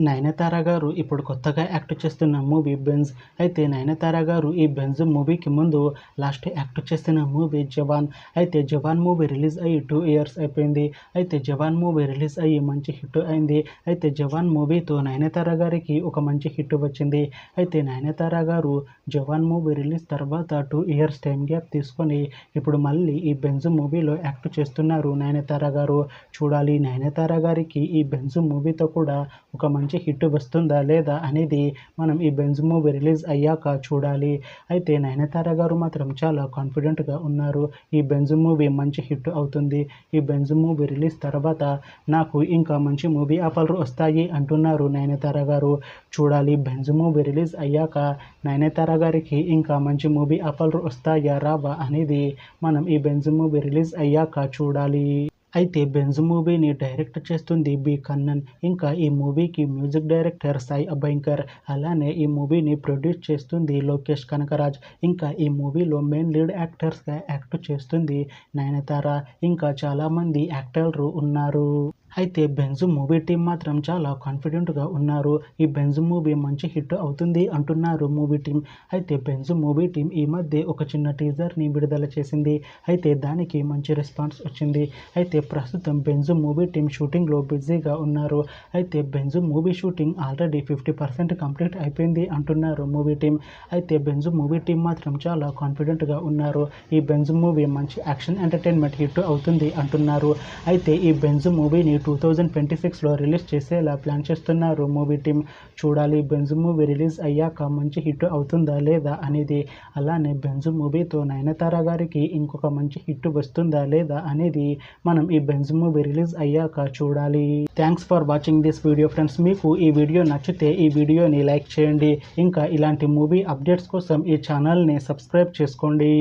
నయనతార గారు ఇప్పుడు కొత్తగా యాక్ట్ చేస్తున్న మూవీ 'బెంజ్'. అయితే నయనతార గారు ఈ 'బెంజ్' మూవీకి ముందు లాస్ట్ యాక్ట్ చేసిన మూవీ 'జవాన్'. అయితే 'జవాన్' మూవీ రిలీజ్ అయ్యి 2 ఇయర్స్ అయిపోయింది. అయితే 'జవాన్' మూవీ రిలీజ్ అయ్యి మంచి హిట్ అయింది. అయితే 'జవాన్' మూవీతో నయనతార గారికి ఒక మంచి హిట్ వచ్చింది. అయితే నయనతార గారు 'జవాన్' మూవీ రిలీజ్ తర్వాత 2 ఇయర్స్ టైం గ్యాప్ తీసుకొని ఇప్పుడు మళ్ళీ ఈ 'బెంజ్' మూవీలో యాక్ట్ చేస్తున్నారు నయనతార గారు. చూడాలి నయనతార గారికి ఈ 'బెంజ్' మూవీతో కూడా ఒక మంచి హిట్ వస్తుందా లేదా అనేది మనం ఈ 'బెంజ్' మూవీ రిలీజ్ అయ్యాక చూడాలి. అయితే నయనతార గారు మాత్రం చాలా కాన్ఫిడెంట్గా ఉన్నారు. ఈ 'బెంజ్' మూవీ మంచి హిట్ అవుతుంది. ఈ 'బెంజ్' మూవీ రిలీజ్ తర్వాత నాకు ఇంకా మంచి మూవీ ఆఫర్లు వస్తాయి అంటున్నారు నయనతార గారు. చూడాలి 'బెంజ్' మూవీ రిలీజ్ అయ్యాక నయనతార గారికి ఇంకా మంచి మూవీ ఆఫర్లు వస్తాయా రావా అనేది మనం ఈ 'బెంజ్' మూవీ రిలీజ్ అయ్యాక చూడాలి. అయితే 'బెంజ్' మూవీని డైరెక్ట్ చేస్తుంది బి. కన్నన్. ఇంకా ఈ మూవీకి మ్యూజిక్ డైరెక్టర్ సాయి అభ్యంకర్. అలానే ఈ మూవీని ప్రొడ్యూస్ చేస్తుంది లోకేష్ కనకరాజ్. ఇంకా ఈ మూవీలో మెయిన్ లీడ్ యాక్టర్స్గా యాక్ట్ చేస్తుంది నయనతార. ఇంకా చాలామంది యాక్టర్లు ఉన్నారు. అయితే 'బెంజ్' మూవీ టీం మాత్రం చాలా కాన్ఫిడెంట్గా ఉన్నారు. ఈ 'బెంజ్' మూవీ మంచి హిట్ అవుతుంది అంటున్నారు మూవీ టీం. అయితే 'బెంజ్' మూవీ టీం ఈ మధ్య ఒక చిన్న టీజర్ని విడుదల చేసింది. అయితే దానికి మంచి రెస్పాన్స్ వచ్చింది. అయితే ప్రస్తుతం 'బెంజ్' మూవీ టీం షూటింగ్లో బిజీగా ఉన్నారు. అయితే 'Benz' movie shooting already 50% complete అయిపోయింది అంటున్నారు మూవీ టీం. అయితే 'బెంజ్' మూవీ టీం మాత్రం చాలా కాన్ఫిడెంట్గా ఉన్నారు. ఈ 'బెంజ్' మూవీ మంచి యాక్షన్ ఎంటర్టైన్మెంట్ హిట్ అవుతుంది అంటున్నారు. అయితే ఈ 'బెంజ్' మూవీని 2026లో రిలీజ్ చేసేలా ప్లాన్ చేస్తున్నారు మూవీ టీం. చూడాలి 'బెంజ్' మూవీ రిలీజ్ అయ్యాక మంచి హిట్ అవుతుందా లేదా అనేది. అలానే 'బెంజ్' మూవీతో నయనతార గారికి ఇంకొక మంచి హిట్ వస్తుందా లేదా అనేది మనం ఈ 'బెంజ్' మూవీ రిలీజ్ అయ్యాక చూడాలి. Thanks for watching this video friends. మీకు ఈ వీడియో నచ్చితే ఈ వీడియోని లైక్ చేయండి. ఇంకా ఇలాంటి మూవీ అప్డేట్స్ కోసం ఈ ఛానల్ని సబ్స్క్రైబ్ చేసుకోండి.